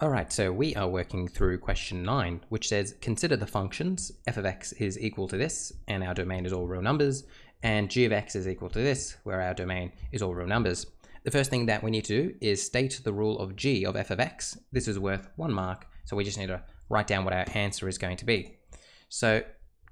All right, so we are working through question 9, which says, consider the functions f of x is equal to this, and our domain is all real numbers, and g of x is equal to this, where our domain is all real numbers. The first thing that we need to do is state the rule of g of f of x. This is worth 1 mark, so we just need to write down what our answer is going to be. So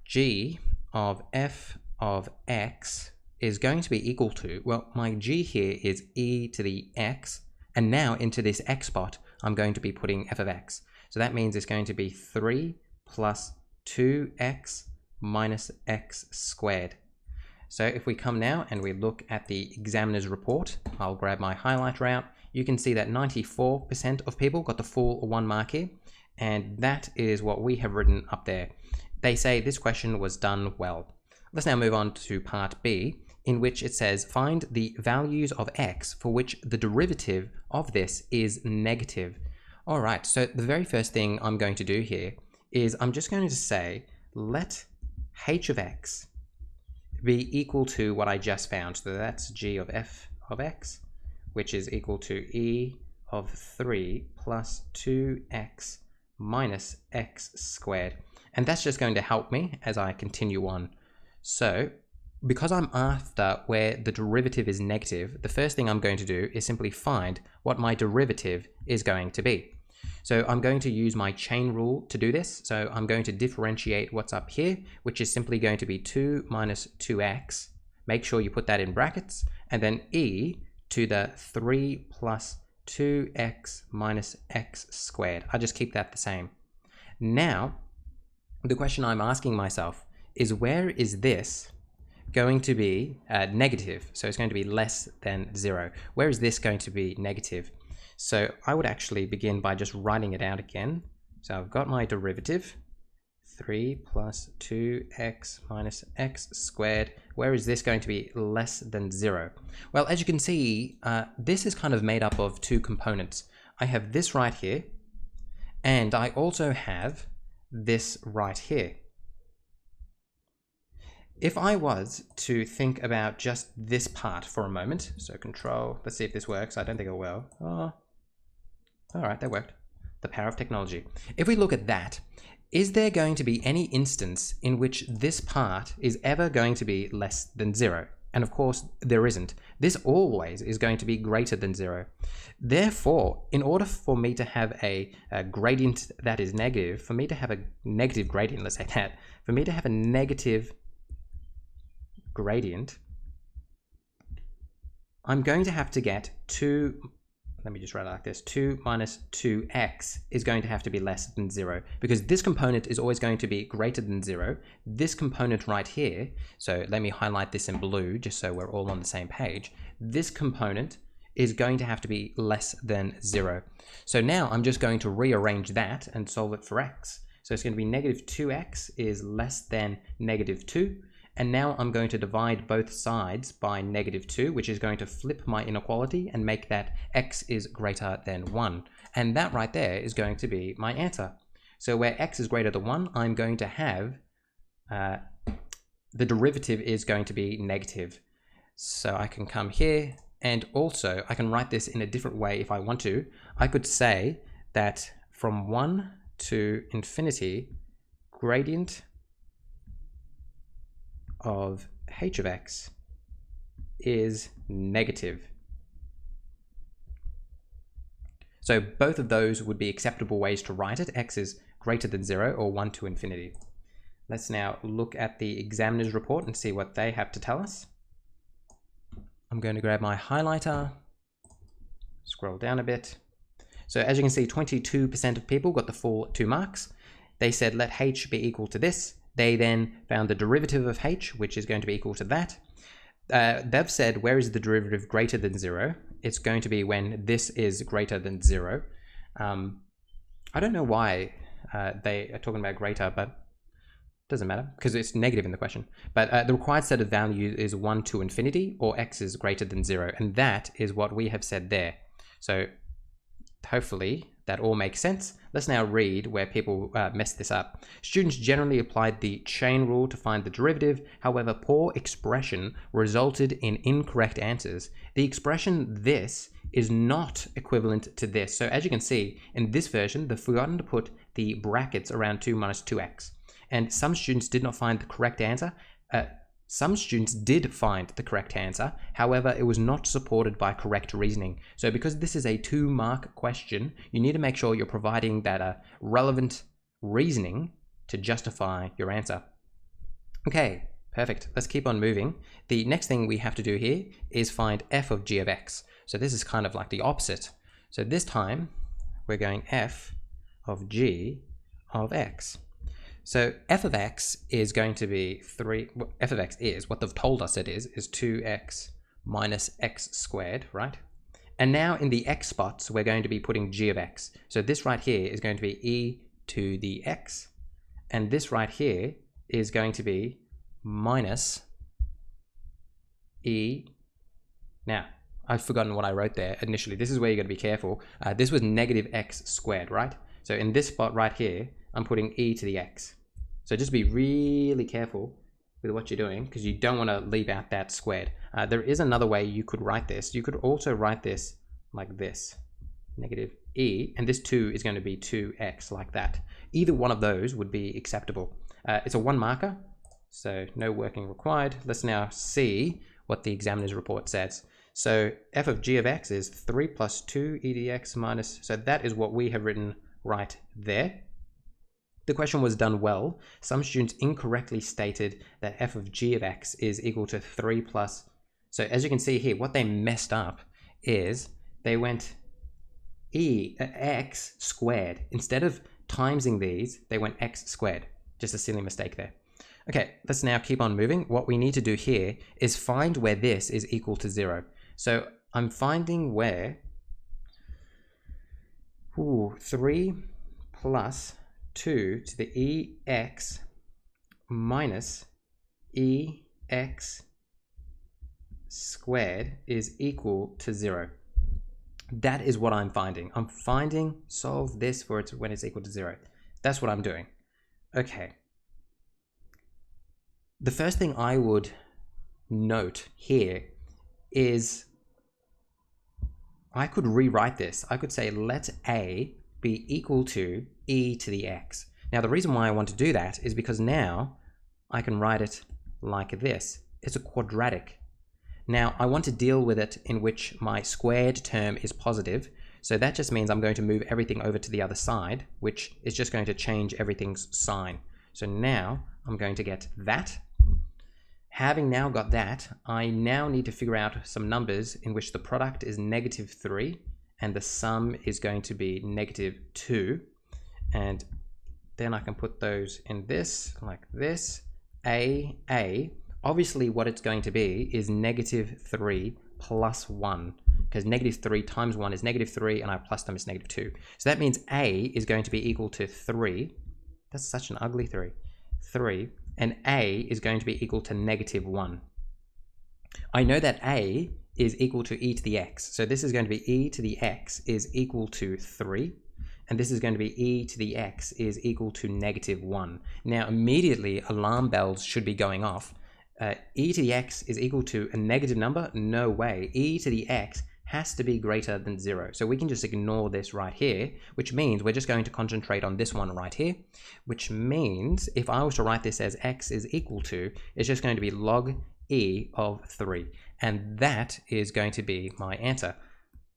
g of f of x is going to be equal to, well, my g here is e to the x, and now into this x spot, I'm going to be putting f of x. So that means it's going to be 3 plus 2x minus x squared. So if we come now and we look at the examiner's report, I'll grab my highlighter out. You can see that 94% of people got the full 1 mark here, and that is what we have written up there. They say this question was done well. Let's now move on to part B, in which it says find the values of x for which the derivative of this is negative. All right, so the very first thing I'm going to do here is I'm just going to say let h of x be equal to what I just found. So that's g of f of x, which is equal to e of 3 plus 2x minus x squared. And that's just going to help me as I continue on. So because I'm after where the derivative is negative, the first thing I'm going to do is simply find what my derivative is going to be. So I'm going to use my chain rule to do this. So I'm going to differentiate what's up here, which is simply going to be 2 minus 2x. Make sure you put that in brackets, and then e to the 3 plus 2x minus x squared. I just keep that the same. Now, the question I'm asking myself is, where is this going to be negative? So it's going to be less than 0. Where is this going to be negative? So I would actually begin by just writing it out again. So I've got my derivative, 3 plus 2x minus x squared. Where is this going to be less than 0? Well, as you can see, this is kind of made up of 2 components. I have this right here, and I also have this right here. If I was to think about just this part for a moment, so control, let's see if this works. I don't think it will. Oh, all right, that worked. The power of technology. If we look at that, is there going to be any instance in which this part is ever going to be less than 0? And of course, there isn't. This always is going to be greater than 0. Therefore, in order for me to have a gradient that is negative, for me to have a negative gradient, let's say that, for me to have a negative gradient, I'm going to have to get 2, let me just write it like this, 2 minus 2x is going to have to be less than 0, because this component is always going to be greater than 0. This component right here, so let me highlight this in blue just so we're all on the same page, this component is going to have to be less than 0. So now I'm just going to rearrange that and solve it for x. So it's going to be negative 2x is less than negative 2. And now I'm going to divide both sides by negative 2, which is going to flip my inequality and make that x is greater than 1. And that right there is going to be my answer. So where x is greater than 1, I'm going to have the derivative is going to be negative. So I can come here, and also I can write this in a different way if I want to. I could say that from 1 to infinity, gradient of h of x is negative. So both of those would be acceptable ways to write it. X is greater than 0 or 1 to infinity. Let's now look at the examiner's report and see what they have to tell us. I'm going to grab my highlighter, scroll down a bit. So as you can see, 22% of people got the full 2 marks. They said let h be equal to this. They then found the derivative of h, which is going to be equal to that. They've said, where is the derivative greater than 0? It's going to be when this is greater than 0. I don't know why they are talking about greater, but it doesn't matter because it's negative in the question. But the required set of values is 1 to infinity, or x is greater than 0. And that is what we have said there. So hopefully that all makes sense. Let's now read where people messed this up. Students generally applied the chain rule to find the derivative. However, poor expression resulted in incorrect answers. The expression this is not equivalent to this. So as you can see, in this version, they've forgotten to put the brackets around 2 minus 2x. And some students did not find the correct answer. Some students did find the correct answer. However, it was not supported by correct reasoning. So because this is a 2-mark question, you need to make sure you're providing that relevant reasoning to justify your answer. Okay, perfect. Let's keep on moving. The next thing we have to do here is find f of g of x. So this is kind of like the opposite. So this time we're going f of g of x. So f of x is going to be f of x is, what they've told us it is 2x minus x squared, right? And now in the x spots, we're going to be putting g of x. So this right here is going to be e to the x. And this right here is going to be minus e. Now, I've forgotten what I wrote there initially. This is where you're going to be careful. This was negative x squared, right? So in this spot right here, I'm putting e to the x. So just be really careful with what you're doing because you don't want to leave out that squared. There is another way you could write this. You could also write this like this, negative e, and this 2 is going to be 2x like that. Either one of those would be acceptable. It's a 1 marker, so no working required. Let's now see what the examiner's report says. So f of g of x is 3 plus 2 e to the x minus, so that is what we have written right there. The question was done well. Some students incorrectly stated that f of g of x is equal to 3 plus. So as you can see here, what they messed up is they went x squared. Instead of timesing these, they went x squared. Just a silly mistake there. Okay, let's now keep on moving. What we need to do here is find where this is equal to 0. So I'm finding where 3 plus 2 to the ex minus ex squared is equal to 0. That is what I'm finding. I'm finding solve this for it when it's equal to 0. That's what I'm doing. Okay. The first thing I would note here is I could rewrite this. I could say let a be equal to e to the x. Now the reason why I want to do that is because now I can write it like this. It's a quadratic. Now I want to deal with it in which my squared term is positive. So that just means I'm going to move everything over to the other side, which is just going to change everything's sign. So now I'm going to get that. Having now got that, I now need to figure out some numbers in which the product is -3 and the sum is going to be -2. And then I can put those in this, like this. A. Obviously what it's going to be is -3 plus 1, because -3 times 1 is -3 and I plus them is -2. So that means A is going to be equal to 3. That's such an ugly 3. 3. And A is going to be equal to -1. I know that A is equal to e to the x. So this is going to be e to the x is equal to 3. And this is going to be e to the x is equal to -1. Now immediately alarm bells should be going off. E to the x is equal to a negative number? No way. E to the x has to be greater than 0. So we can just ignore this right here, which means we're just going to concentrate on this one right here, which means if I was to write this as x is equal to, it's just going to be log e of 3. And that is going to be my answer.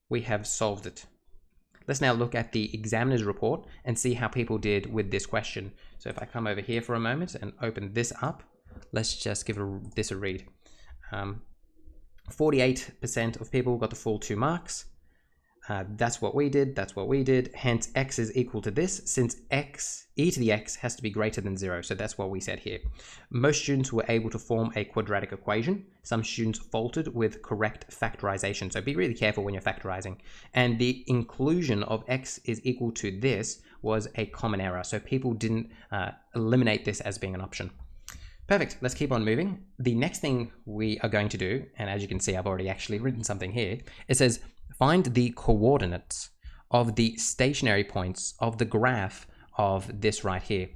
We have solved it. Let's now look at the examiner's report and see how people did with this question. So if I come over here for a moment and open this up, let's just give this a read. 48% of people got the full 2 marks. That's what we did. That's what we did. Hence, x is equal to this, since e to the x has to be greater than 0. So that's what we said here. Most students were able to form a quadratic equation. Some students faltered with correct factorization. So be really careful when you're factorizing. And the inclusion of x is equal to this was a common error. So people didn't eliminate this as being an option. Perfect. Let's keep on moving. The next thing we are going to do, and as you can see, I've already actually written something here. It says, find the coordinates of the stationary points of the graph of this right here.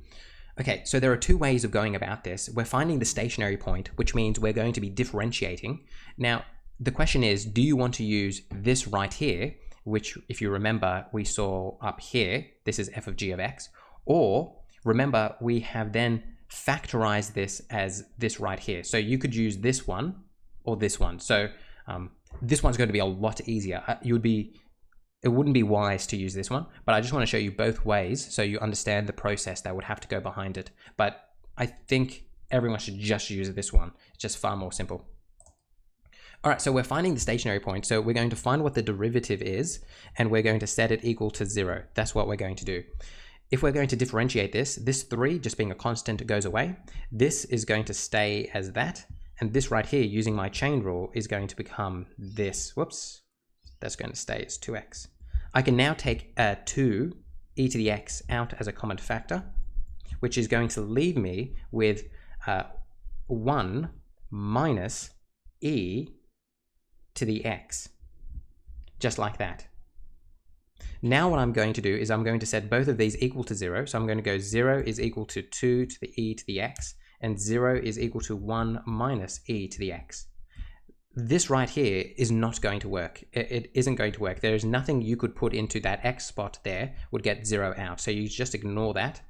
Okay, so there are 2 ways of going about this. We're finding the stationary point, which means we're going to be differentiating. Now, the question is, do you want to use this right here, which if you remember, we saw up here, this is f of g of x, or remember, we have then factorized this as this right here. So you could use this one or this one. So this one's going to be a lot easier. It wouldn't be wise to use this one, but I just want to show you both ways so you understand the process that would have to go behind it. But I think everyone should just use this one. It's just far more simple. All right, so we're finding the stationary point. So we're going to find what the derivative is, and we're going to set it equal to 0. That's what we're going to do. If we're going to differentiate this 3 just being a constant goes away. This is going to stay as that. And this right here, using my chain rule, is going to become this. Whoops. That's going to stay as 2x. I can now take 2 e to the x out as a common factor, which is going to leave me with 1 minus e to the x. Just like that. Now what I'm going to do is I'm going to set both of these equal to 0. So I'm going to go 0 is equal to 2 to the e to the x, and 0 is equal to 1 minus e to the x. This right here is not going to work. It isn't going to work. There is nothing you could put into that x spot there would get 0 out. So you just ignore that.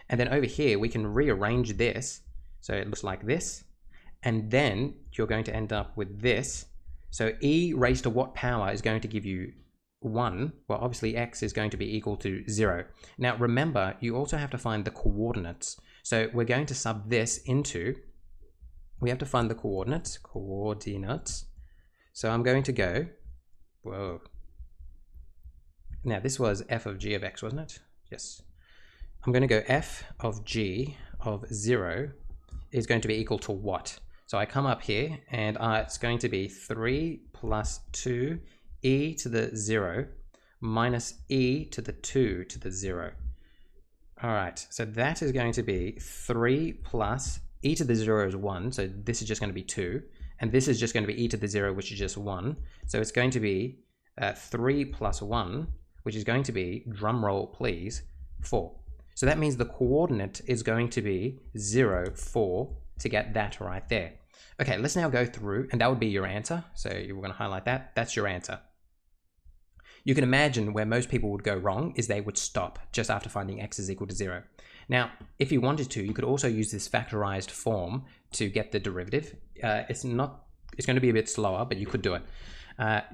And then over here, we can rearrange this. So it looks like this. And then you're going to end up with this. So e raised to what power is going to give you 1? Well, obviously x is going to be equal to 0. Now remember, you also have to find the coordinates. So we're going to sub this into, we have to find the coordinates. So I'm going to go, whoa. Now this was f of g of x, wasn't it? Yes. I'm going to go f of g of 0 is going to be equal to what? So I come up here and it's going to be 3 plus 2 e to the 0 minus e to the 2 to the 0. All right, so that is going to be 3 plus e to the 0 is 1, so this is just going to be 2. And this is just going to be e to the 0, which is just 1. So it's going to be 3 plus 1, which is going to be, drum roll please, 4. So that means the coordinate is going to be 0, 4 to get that right there. Okay, let's now go through, and that would be your answer. So you're going to highlight that. That's your answer. You can imagine where most people would go wrong is they would stop just after finding x is equal to 0. Now, if you wanted to, you could also use this factorized form to get the derivative. It's going to be a bit slower, but you could do it.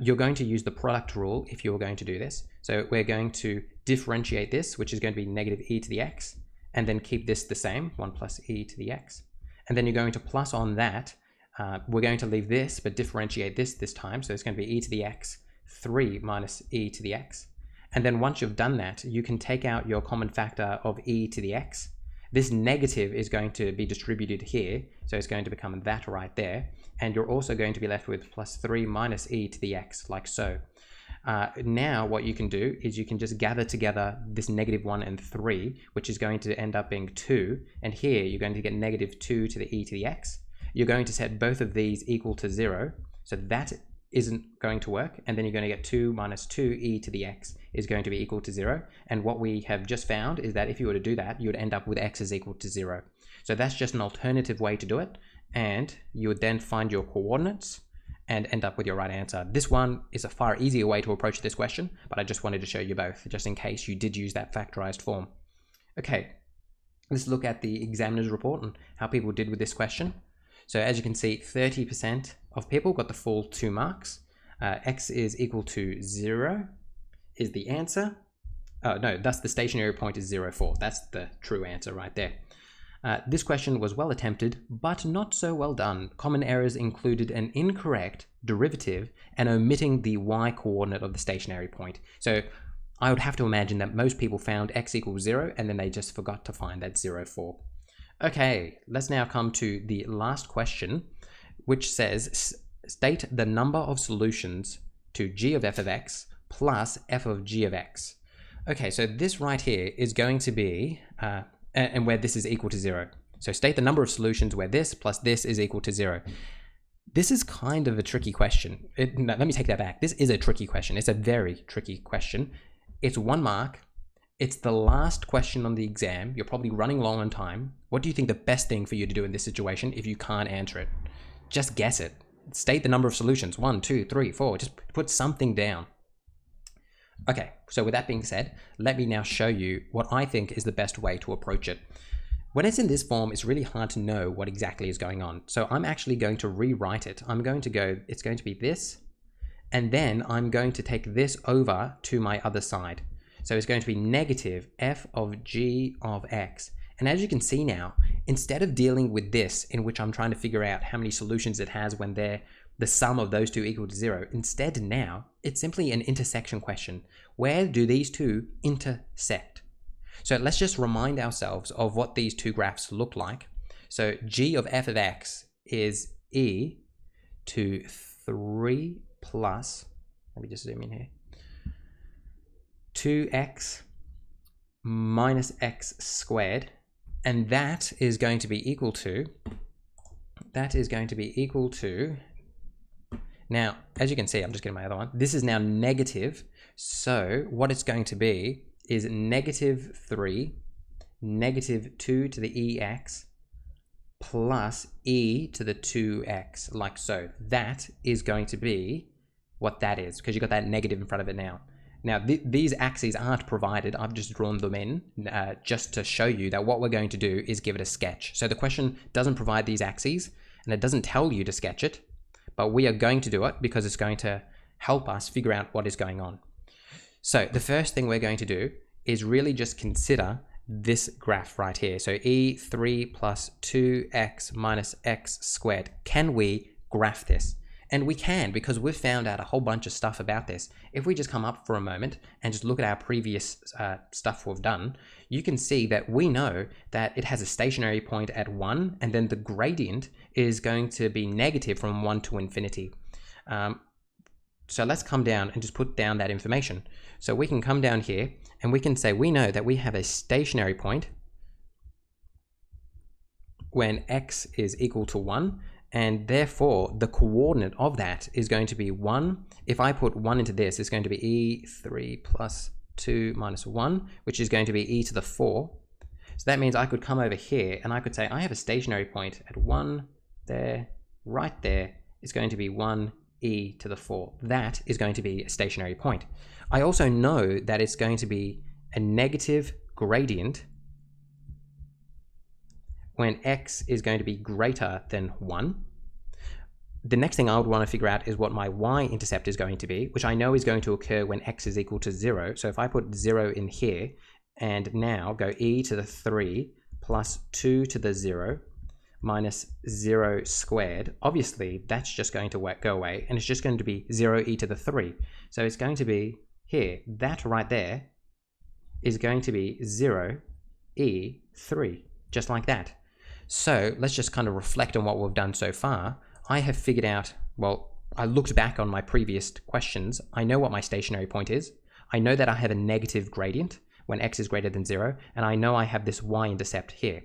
You're going to use the product rule if you're going to do this. So we're going to differentiate this, which is going to be negative e to the x, and then keep this the same, 1 plus e to the x. And then you're going to plus on that. We're going to leave this, but differentiate this time. So it's going to be e to the x, 3 minus e to the x. And then once you've done that, you can take out your common factor of e to the x. This negative is going to be distributed here, so it's going to become that right there. And you're also going to be left with plus 3 minus e to the x, like so. Now what you can do is you can just gather together this negative 1 and 3, which is going to end up being 2. And here you're going to get negative 2 to the e to the x. You're going to set both of these equal to 0, so that isn't going to work. And then you're going to get 2 minus 2e to the x is going to be equal to 0. And what we have just found is that if you were to do that, you would end up with x is equal to 0. So that's just an alternative way to do it. And you would then find your coordinates and end up with your right answer. This one is a far easier way to approach this question, but I just wanted to show you both, just in case you did use that factorized form. Okay, let's look at the examiner's report and how people did with this question. So as you can see, 30% of people got the full 2 marks. X is equal to 0 is the answer. Oh, no, that's the stationary point is 0, 4. That's the true answer right there. This question was well attempted, but not so well done. Common errors included an incorrect derivative and omitting the y coordinate of the stationary point. So I would have to imagine that most people found x equals 0 and then they just forgot to find that 0, 4. Okay, let's now come to the last question, which says, state the number of solutions to g of f of x plus f of g of x. Okay, so this right here is going to be, and where this is equal to 0. So state the number of solutions where this plus this is equal to 0. This is kind of a tricky question. No, let me take that back. This is a tricky question. It's a very tricky question. It's 1 mark. It's the last question on the exam. You're probably running low on time. What do you think the best thing for you to do in this situation if you can't answer it? Just guess it. state the number of solutions. 1, 2, 3, 4. Just put something down. Okay, so with that being said, let me now show you what I think is the best way to approach it. When it's in this form, it's really hard to know what exactly is going on. So I'm actually going to rewrite it. It's going to be this, and then I'm going to take this over to my other side. So it's going to be negative f of g of x. And as you can see now, instead of dealing with this, in which I'm trying to figure out how many solutions it has when the sum of those two equal to 0, instead now, it's simply an intersection question. Where do these two intersect? So let's just remind ourselves of what these two graphs look like. So g of f of x is e to 3 plus, let me just zoom in here, 2x minus x squared, and that is going to be equal to, now, as you can see, I'm just getting my other one, this is now negative, so what it's going to be is negative 3, negative 2 to the ex, plus e to the 2x, like so. That is going to be what that is, because you got that negative in front of it now. Now, these axes aren't provided. I've just drawn them in just to show you that what we're going to do is give it a sketch. So the question doesn't provide these axes, and it doesn't tell you to sketch it, but we are going to do it because it's going to help us figure out what is going on. So the first thing we're going to do is really just consider this graph right here. So e3 plus 2x minus x squared. Can we graph this? And we can, because we've found out a whole bunch of stuff about this. If we just come up for a moment and just look at our previous stuff we've done, you can see that we know that it has a stationary point at 1, and then the gradient is going to be negative from 1 to infinity. So let's come down and just put down that information. So we can come down here and we can say we know that we have a stationary point when x is equal to 1, and therefore the coordinate of that is going to be 1. If I put 1 into this, it's going to be e3 plus 2 minus 1, which is going to be e to the 4. So that means I could come over here and I could say I have a stationary point at 1 there, right there. It's going to be 1 e to the 4. That is going to be a stationary point. I also know that it's going to be a negative gradient when x is going to be greater than 1. The next thing I would want to figure out is what my y-intercept is going to be, which I know is going to occur when x is equal to 0. So if I put 0 in here and now go e to the 3 plus 2 to the 0 minus 0 squared, obviously that's just going to go away, and it's just going to be 0 e to the 3. So it's going to be here, that right there is going to be 0 e 3, just like that. So let's just kind of reflect on what we've done so far. I have figured out, well, I looked back on my previous questions. I know what my stationary point is. I know that I have a negative gradient when x is greater than 0, and I know I have this y-intercept here.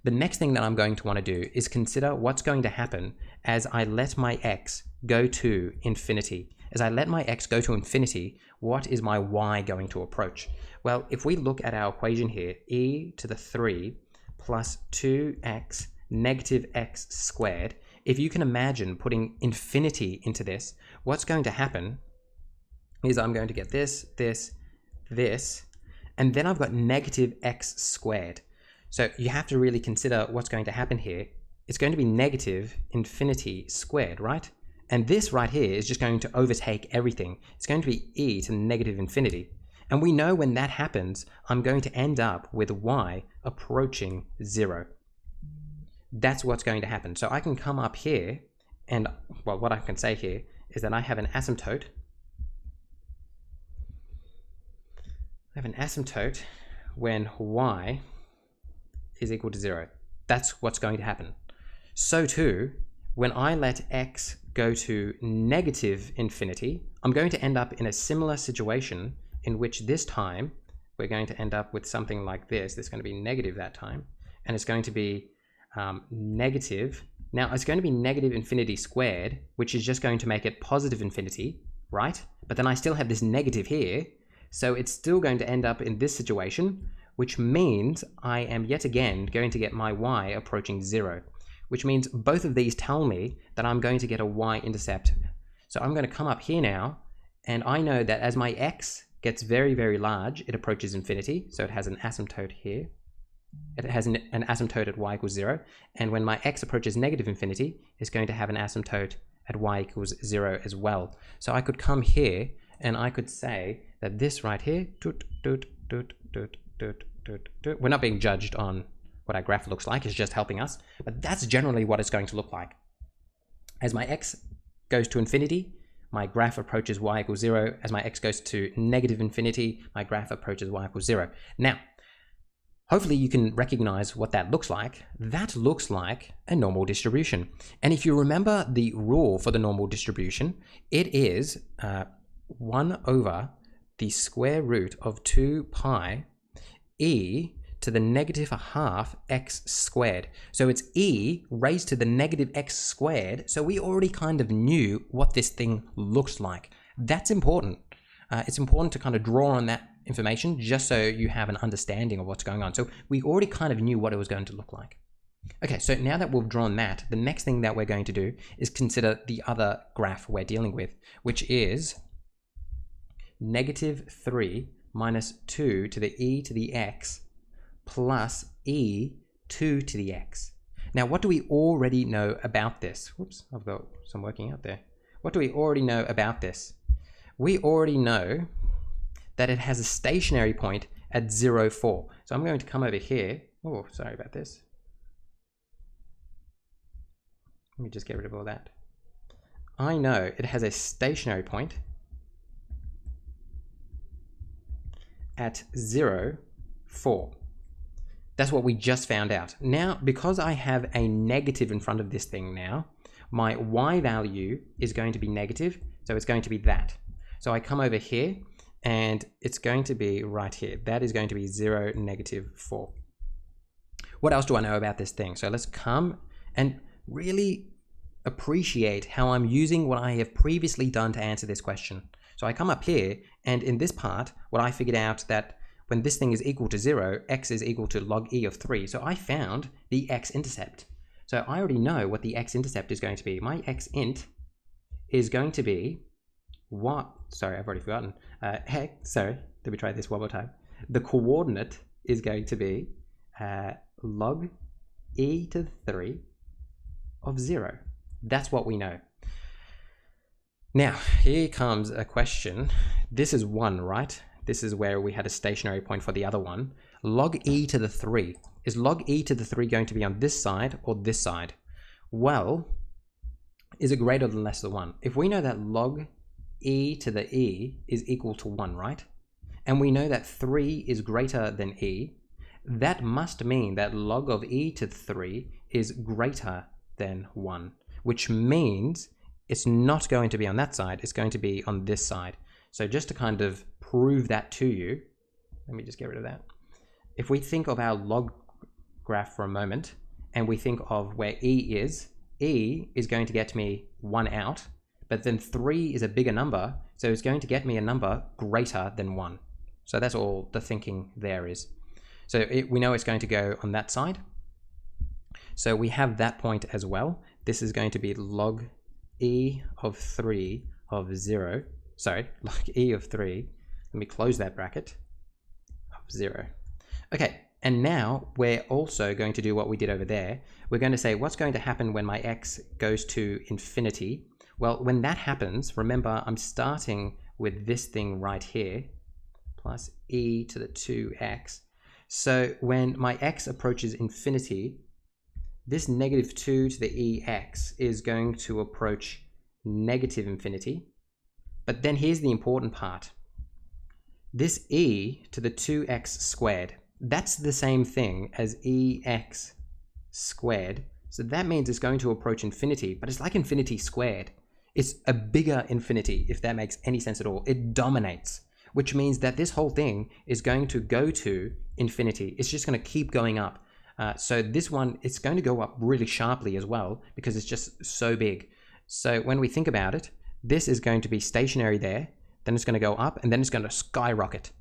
The next thing that I'm going to want to do is consider what's going to happen as I let my x go to infinity. As I let my x go to infinity, what is my y going to approach? Well, if we look at our equation here, e to the 3 plus 2x negative x squared, if you can imagine putting infinity into this, what's going to happen is I'm going to get this, this, this, and then I've got negative x squared. So you have to really consider what's going to happen here. It's going to be negative infinity squared, right? And this right here is just going to overtake everything. It's going to be e to negative infinity. And we know when that happens, I'm going to end up with y approaching 0. That's what's going to happen. So I can come up here and, well, what I can say here is that I have an asymptote. I have an asymptote when y is equal to 0. That's what's going to happen. So too, when I let x go to negative infinity, I'm going to end up in a similar situation in which this time we're going to end up with something like this. This is going to be negative that time, and it's going to be negative. Now it's going to be negative infinity squared, which is just going to make it positive infinity, right? But then I still have this negative here, so it's still going to end up in this situation, which means I am yet again going to get my y approaching 0, which means both of these tell me that I'm going to get a y-intercept. So I'm going to come up here now, and I know that as my x gets very, very large, it approaches infinity. So it has an asymptote here. It has an asymptote at y equals 0. And when my x approaches negative infinity, it's going to have an asymptote at y equals 0 as well. So I could come here and I could say that this right here, we're not being judged on what our graph looks like, it's just helping us, but that's generally what it's going to look like. As my x goes to infinity, my graph approaches y equals 0. As my x goes to negative infinity, my graph approaches y equals 0. Now, hopefully you can recognize what that looks like. That looks like a normal distribution. And if you remember the rule for the normal distribution, it is 1 over the square root of 2 pi e to the negative half x squared. So it's e raised to the negative x squared. So we already kind of knew what this thing looks like. That's important. It's important to kind of draw on that information just so you have an understanding of what's going on. So we already kind of knew what it was going to look like. Okay, so now that we've drawn that, the next thing that we're going to do is consider the other graph we're dealing with, which is negative 3 minus 2 to the e to the x plus e 2 to the x. Now, what do we already know about this? Whoops, I've got some working out there. What do we already know about this? We already know that it has a stationary point at 0, 4. So I'm going to come over here. Oh, sorry about this. Let me just get rid of all that. I know it has a stationary point at 0, 4. That's what we just found out. Now, because I have a negative in front of this thing now, my y value is going to be negative, so it's going to be that. So I come over here, and it's going to be right here. That is going to be 0, negative 4. What else do I know about this thing? So let's come and really appreciate how I'm using what I have previously done to answer this question. So I come up here, and in this part, what I figured out that when this thing is equal to 0, x is equal to log e of 3. So I found the x-intercept. So I already know what the x-intercept is going to be. My x-int is going to be what? Sorry, I've already forgotten. Sorry, let me try this one more time. The coordinate is going to be log e to the 3 of 0. That's what we know. Now, here comes a question. This is 1, right? This is where we had a stationary point for the other one. Log e to the 3. Is log e to the 3 going to be on this side or this side? Well, is it greater than less than 1? If we know that log e to the e is equal to 1, right? And we know that 3 is greater than e, that must mean that log of e to the 3 is greater than 1, which means it's not going to be on that side, it's going to be on this side. So just to kind of prove that to you, let me just get rid of that. If we think of our log graph for a moment, and we think of where e is going to get me 1 out, but then 3 is a bigger number, so it's going to get me a number greater than 1. So that's all the thinking there is. So we know it's going to go on that side. So we have that point as well. This is going to be log e of 3 of 0. Sorry, log e of 3. Let me close that bracket of 0. Okay, and now we're also going to do what we did over there. We're going to say what's going to happen when my x goes to infinity. Well, when that happens, remember I'm starting with this thing right here, plus e to the 2x. So when my x approaches infinity, this negative 2 to the ex is going to approach negative infinity. But then here's the important part. This e to the 2x squared, that's the same thing as ex squared. So that means it's going to approach infinity, but it's like infinity squared. It's a bigger infinity, if that makes any sense at all. It dominates, which means that this whole thing is going to go to infinity. It's just going to keep going up. So this one, it's going to go up really sharply as well, because it's just so big. So when we think about it, this is going to be stationary there, then it's going to go up, and then it's going to skyrocket.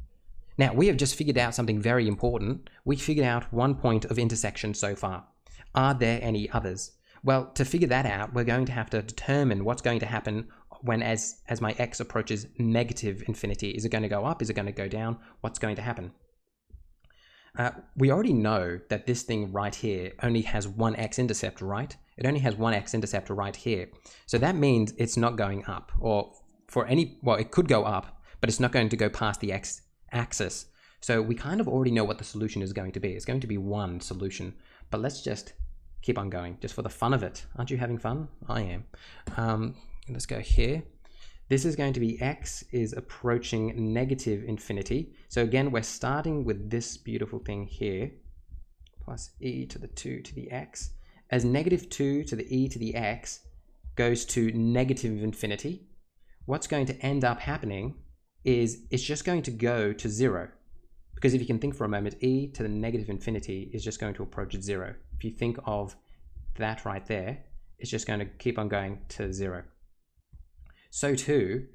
Now, we have just figured out something very important. We figured out one point of intersection so far. Are there any others? Well, to figure that out, we're going to have to determine what's going to happen when as my x approaches negative infinity. Is it going to go up? Is it going to go down? What's going to happen? We already know that this thing right here only has one x-intercept, right? It only has one x-intercept right here. So that means it's not going up, or for any, well, it could go up, but it's not going to go past the x-axis. So we kind of already know what the solution is going to be. It's going to be one solution, but let's just keep on going, just for the fun of it. Aren't you having fun? I am. Let's go here. This is going to be x is approaching negative infinity. So again, we're starting with this beautiful thing here, plus e to the 2 to the x. As negative 2 to the e to the x goes to negative infinity, what's going to end up happening is it's just going to go to 0. Because if you can think for a moment, e to the negative infinity is just going to approach 0. If you think of that right there, it's just going to keep on going to 0. So too,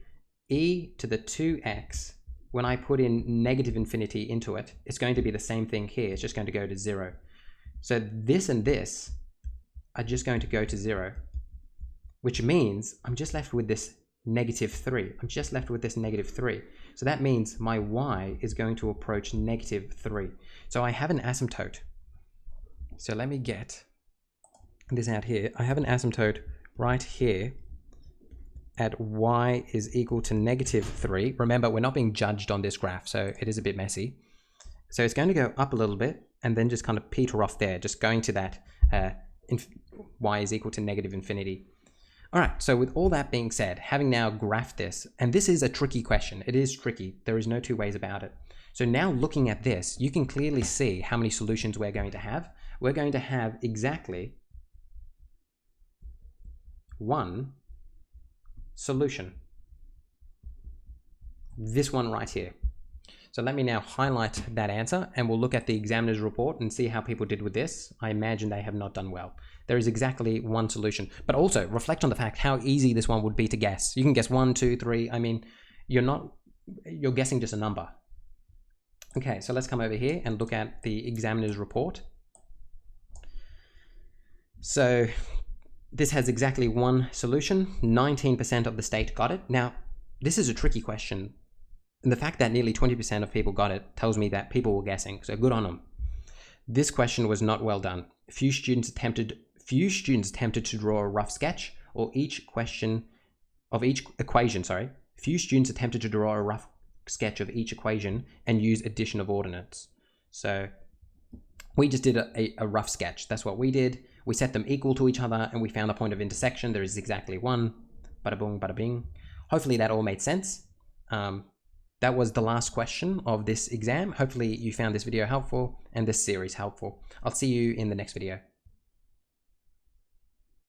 e to the 2x, when I put in negative infinity into it, it's going to be the same thing here. It's just going to go to 0. So this and this are just going to go to 0, which means I'm just left with this negative 3. I'm just left with this negative 3. So that means my y is going to approach negative 3. So I have an asymptote. So let me get this out here. I have an asymptote right here at y is equal to negative 3. Remember, we're not being judged on this graph, so it is a bit messy. So it's going to go up a little bit and then just kind of peter off there, just going to that y is equal to negative infinity. All right, so with all that being said, having now graphed this, and this is a tricky question. It is tricky. There is no two ways about it. So now looking at this, you can clearly see how many solutions we're going to have. We're going to have exactly one solution. This one right here. So let me now highlight that answer and we'll look at the examiner's report and see how people did with this. I imagine they have not done well. There is exactly one solution, but also reflect on the fact how easy this one would be to guess. You can guess 1, 2, 3. I mean, you're guessing just a number. Okay, so let's come over here and look at the examiner's report. So this has exactly one solution. 19% of the state got it. Now, this is a tricky question. And the fact that nearly 20% of people got it tells me that people were guessing, so good on them. This question was not well done. Few students attempted to draw a rough sketch of each equation. Few students attempted to draw a rough sketch of each equation and use addition of ordinates. So we just did a rough sketch. That's what we did. We set them equal to each other and we found a point of intersection. There is exactly one. Bada boom, bada bing. Hopefully that all made sense. That was the last question of this exam. Hopefully you found this video helpful and this series helpful. I'll see you in the next video.